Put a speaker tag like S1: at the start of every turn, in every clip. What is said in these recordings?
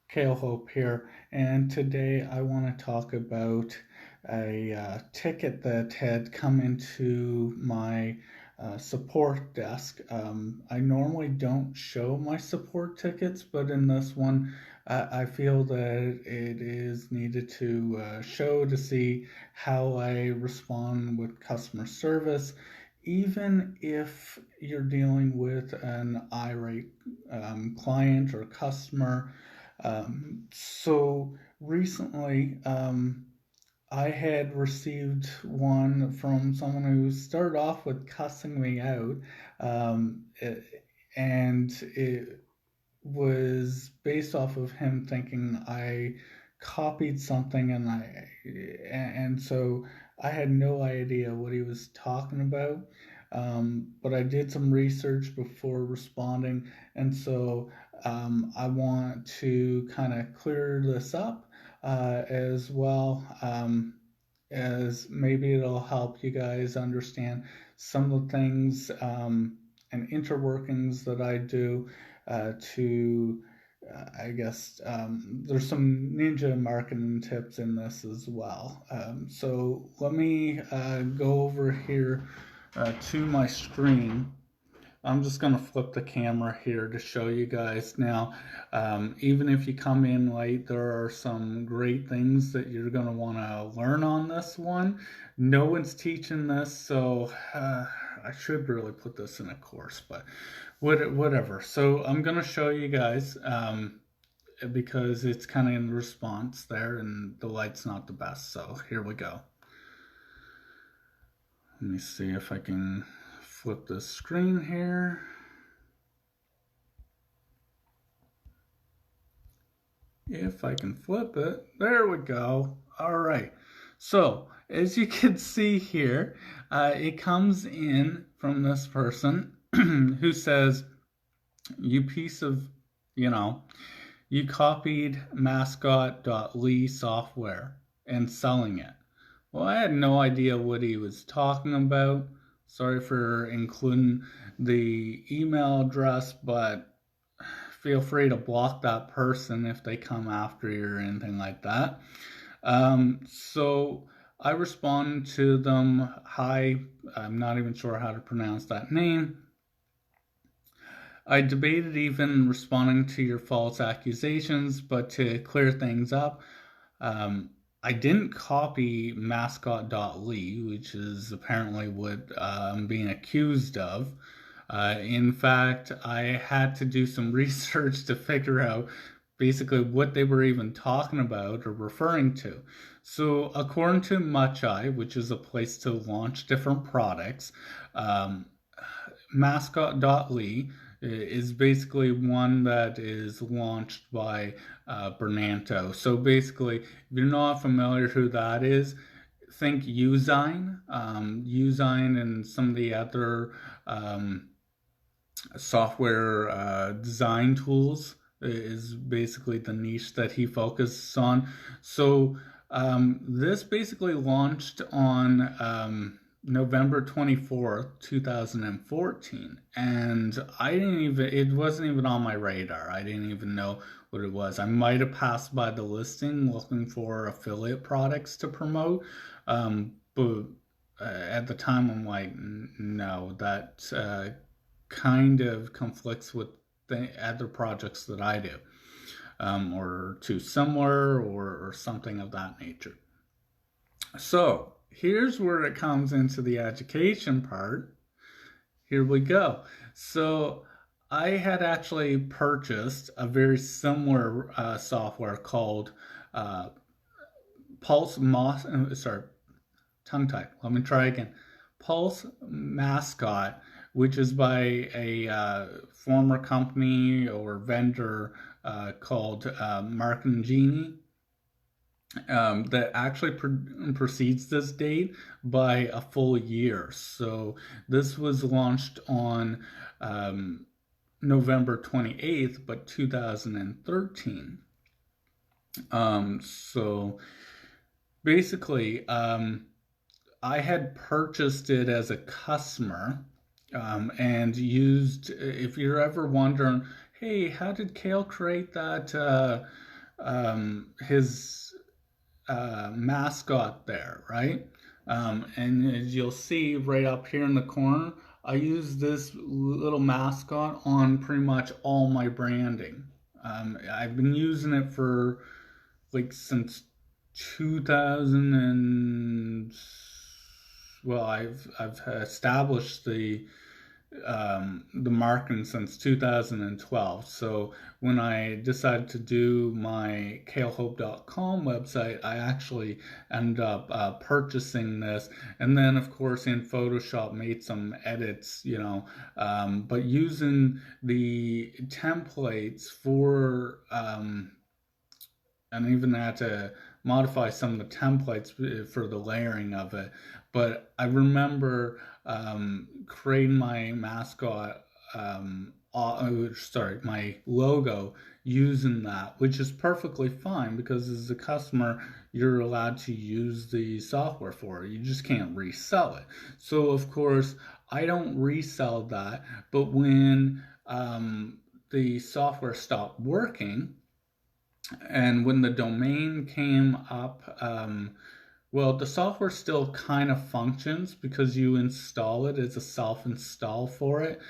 S1: Kale Hope here, and today I want to talk about a ticket that had come into my support desk. I normally don't show my support tickets, but in this one, I feel that it is needed to show to see how I respond with customer service, even if you're dealing with an irate client or customer. So recently, I had received one from someone who started off with cussing me out, um, it, and it was based off of him thinking I copied something, and so I had no idea what he was talking about. But I did some research before responding, and so I want to kind of clear this up as well. As maybe it'll help you guys understand some of the things and interworkings that I do to I guess there's some ninja marketing tips in this as well. So let me go over here to my screen. I'm just going to flip the camera here to show you guys. Now, even if you come in late, there are some great things that you're going to want to learn on this one. No one's teaching this, so I should really put this in a course, but whatever. So I'm going to show you guys because it's kind of in response there, and the light's not the best. So here we go. Let me see if I can flip the screen here. If I can flip it, there we go. All right. So as you can see here, it comes in from this person who says, you piece of, you copied mascot.ly software and selling it. Well, I had no idea what he was talking about. Sorry for including the email address, but feel free to block that person if they come after you or anything like that. So I responded to them, hi, I'm not even sure how to pronounce that name. I debated even responding to your false accusations, but to clear things up, I didn't copy mascot.ly, which is apparently what I'm being accused of. In fact, I had to do some research to figure out basically what they were even talking about or referring to. So, according to Muchai, which is a place to launch different products, mascot.ly is basically one that is launched by Bernanto. So basically, if you're not familiar who that is, think Usign. Usign and some of the other software design tools is basically the niche that he focuses on. So this basically launched on November 24th, 2014. And it wasn't even on my radar. I didn't even know what it was. I might have passed by the listing looking for affiliate products to promote. But at the time, I'm like, no, that kind of conflicts with the other projects that I do, or too similar or something of that nature. So here's where it comes into the education part. Here we go. So I had actually purchased a very similar software called Pulse Moss. Sorry, tongue tie. Let me try again. Pulse Mascot, which is by a former company or vendor called Mark and Genie. That actually precedes this date by a full year. So this was launched on November 28th, but 2013. So basically, I had purchased it as a customer and used, if you're ever wondering, hey, how did Kale create that his mascot there, right? And as you'll see right up here in the corner, I use this little mascot on pretty much all my branding. I've been using it for like since 2000 and well, I've established the marketing since 2012. So when I decided to do my kalehope.com website, I actually ended up purchasing this, and then of course in Photoshop made some edits, but using the templates for and even had to modify some of the templates for the layering of it. But I remember creating my mascot, my logo using that, which is perfectly fine because as a customer, you're allowed to use the software for it. You just can't resell it. So, of course, I don't resell that, but when the software stopped working, and when the domain came up, well, the software still kind of functions because you install it as a self-install for it.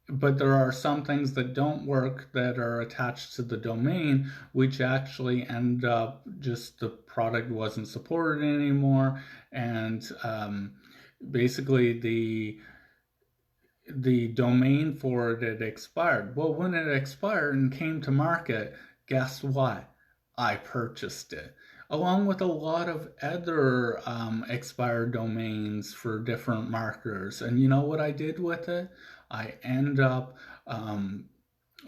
S1: But there are some things that don't work that are attached to the domain, which actually end up just the product wasn't supported anymore. And basically the domain for it had expired. Well, when it expired and came to market, guess what? I purchased it, along with a lot of other expired domains for different marketers. And you know what I did with it? I end up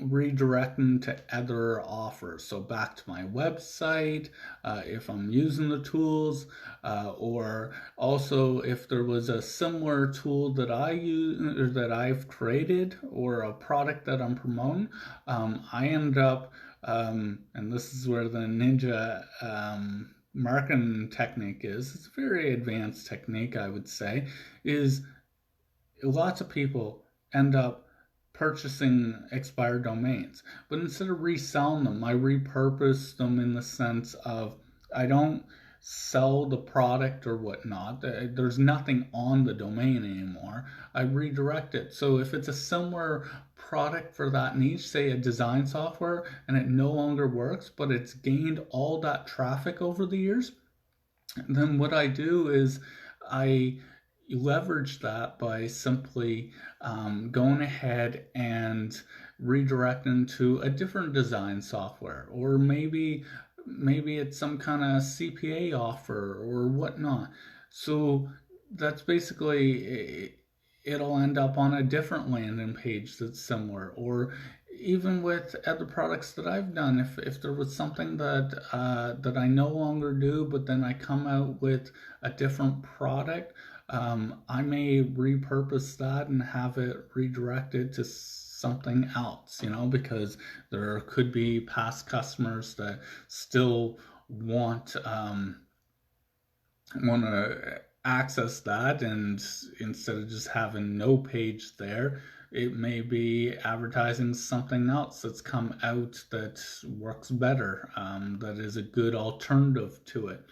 S1: redirecting to other offers. So back to my website, if I'm using the tools, or also if there was a similar tool that I use or that I've created or a product that I'm promoting, I end up, and this is where the ninja marketing technique is. It's a very advanced technique, I would say, is lots of people end up purchasing expired domains. But instead of reselling them, I repurpose them in the sense of I don't sell the product or whatnot. There's nothing on the domain anymore. I redirect it. So if it's a similar product for that niche, say a design software, and it no longer works, but it's gained all that traffic over the years, then what I do is I leverage that by simply going ahead and redirecting to a different design software, or maybe it's some kind of CPA offer or whatnot. So that's basically it'll end up on a different landing page that's similar, or even with other products that I've done, if there was something that I no longer do, but then I come out with a different product, I may repurpose that and have it redirected to something else, because there could be past customers that still want to access that, and instead of just having no page there, it may be advertising something else that's come out that works better, that is a good alternative to it.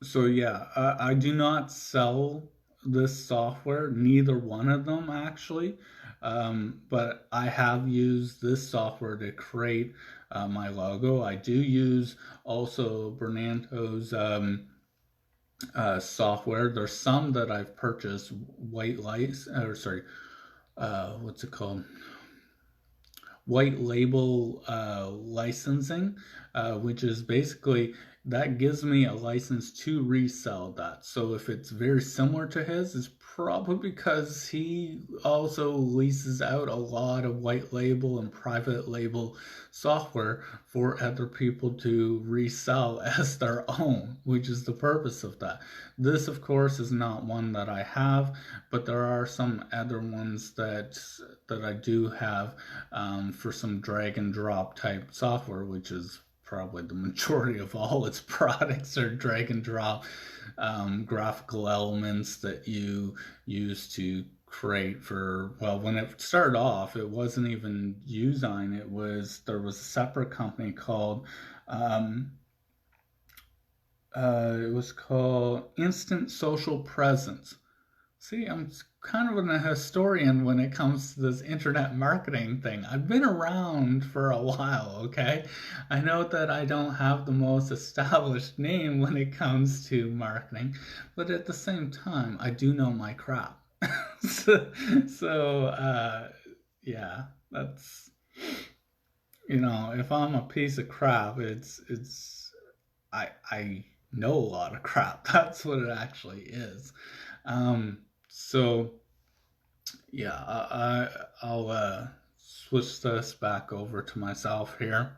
S1: So yeah, I do not sell this software, neither one of them actually, but I have used this software to create my logo. I do use also Bernanto's software. There's some that I've purchased white lights, or sorry, what's it called? White label licensing, which is basically that gives me a license to resell that. So if it's very similar to his, it's probably because he also leases out a lot of white label and private label software for other people to resell as their own, which is the purpose of that. This, of course, is not one that I have, but there are some other ones that I do have for some drag and drop type software, which is probably the majority of all its products are drag and drop graphical elements that you use to create when it started off, it wasn't even Usign. There was a separate company called, um, it was called Instant Social Presence. See, I'm kind of a historian when it comes to this internet marketing thing. I've been around for a while, okay? I know that I don't have the most established name when it comes to marketing, but at the same time, I do know my crap. so, so, yeah, that's, if I'm a piece of crap, I know a lot of crap. That's what it actually is. Um, so yeah, I'll switch this back over to myself here.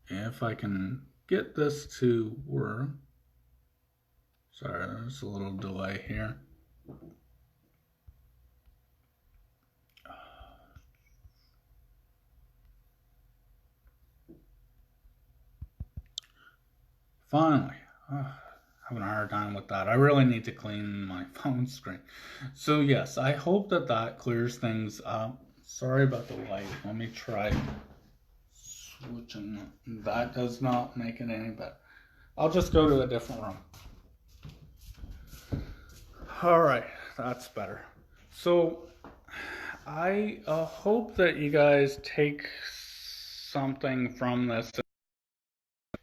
S1: If I can get this to work. Sorry, there's a little delay here. Finally. Having a hard time with that. I really need to clean my phone screen. So yes, I hope that that clears things up. Sorry about the light. Let me try switching. That does not make it any better. I'll just go to a different room. All right, that's better. So I hope that you guys take something from this.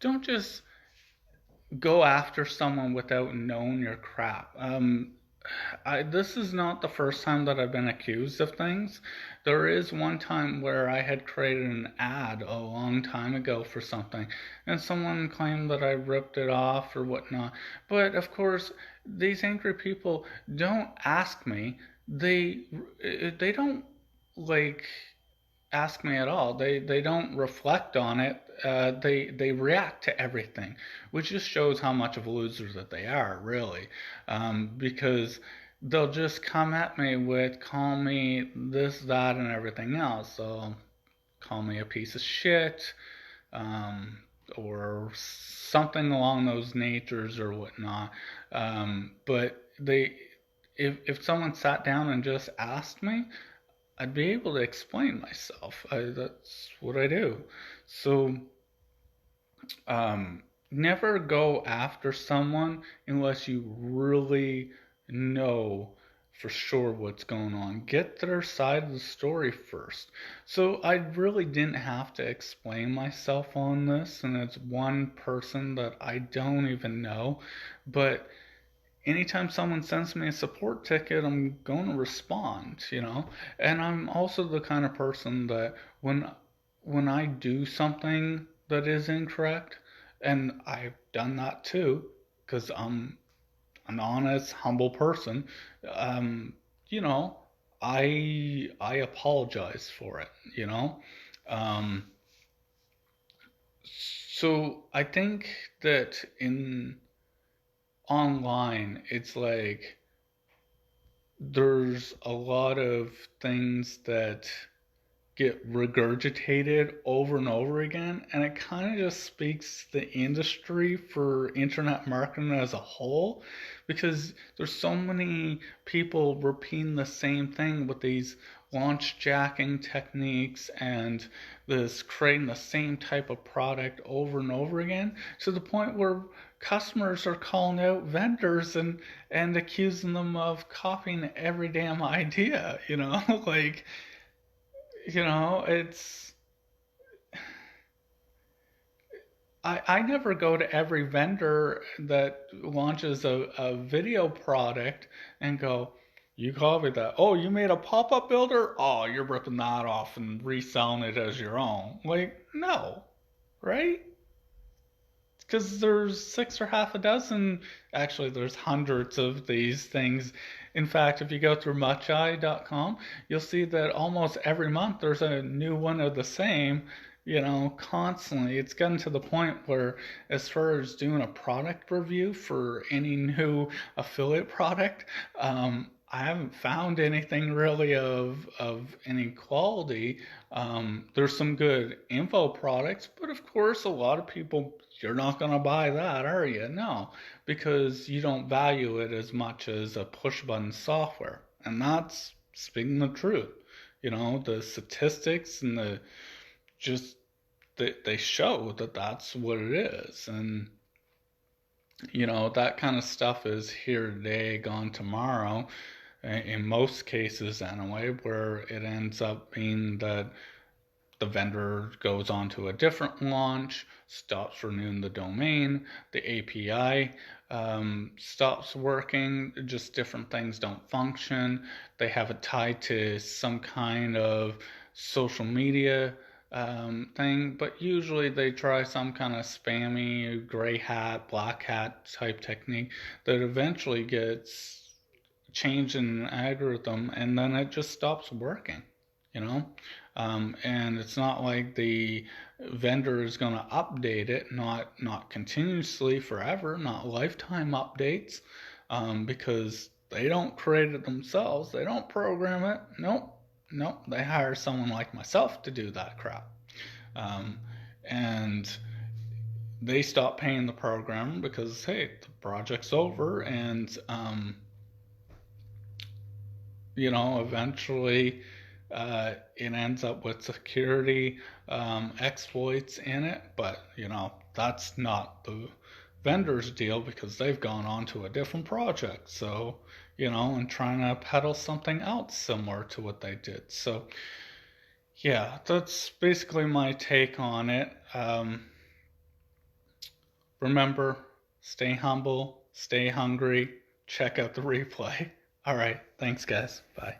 S1: Don't just go after someone without knowing your crap. This is not the first time that I've been accused of things. There is one time where I had created an ad a long time ago for something, and someone claimed that I ripped it off or whatnot. But of course, these angry people don't ask me. They don't like ask me at all. They don't reflect on it. They react to everything, which just shows how much of losers that they are, really. Because they'll just come at me with call me this, that, and everything else. So call me a piece of shit, um, or something along those natures or whatnot. But if someone sat down and just asked me, I'd be able to explain myself. That's what I do. So, never go after someone unless you really know for sure what's going on. Get their side of the story first. So, I really didn't have to explain myself on this, and it's one person that I don't even know. But anytime someone sends me a support ticket, I'm going to respond. And I'm also the kind of person that when I do something that is incorrect, and I've done that too, because I'm an honest, humble person, um, you know, I apologize for it. Um, so I think that in online, it's like there's a lot of things that get regurgitated over and over again, and it kind of just speaks to the industry for internet marketing as a whole, because there's so many people repeating the same thing with these launch jacking techniques and this creating the same type of product over and over again, to the point where customers are calling out vendors and accusing them of copying every damn idea. like it's I never go to every vendor that launches a video product and go, you copied that. Oh, you made a pop-up builder? Oh, you're ripping that off and reselling it as your own. Like, no, right? Because there's six or half a dozen, actually, there's hundreds of these things. In fact, if you go through mucheye.com, you'll see that almost every month there's a new one of the same, constantly. It's gotten to the point where, as far as doing a product review for any new affiliate product, I haven't found anything really of any quality. There's some good info products, but of course, a lot of people, you're not going to buy that, are you? No, because you don't value it as much as a push button software. And that's speaking the truth. You know, the statistics and the just they show that that's what it is. And you know, that kind of stuff is here today, gone tomorrow, in most cases anyway, where it ends up being that the vendor goes on to a different launch, stops renewing the domain, the API stops working, just different things don't function. They have it tied to some kind of social media thing, but usually they try some kind of spammy gray hat, black hat type technique that eventually gets changed in an algorithm and then it just stops working, you know? And it's not like the vendor is going to update it, not continuously forever, not lifetime updates, because they don't create it themselves. They don't program it. Nope, nope. They hire someone like myself to do that crap, um, and they stop paying the programmer because hey, the project's over, and you know, eventually it ends up with security exploits in it, but you know, that's not the vendor's deal because they've gone on to a different project. So, you know, and trying to peddle something else similar to what they did. So, yeah, that's basically my take on it. Remember, stay humble, stay hungry, check out the replay. All right, thanks, guys. Bye.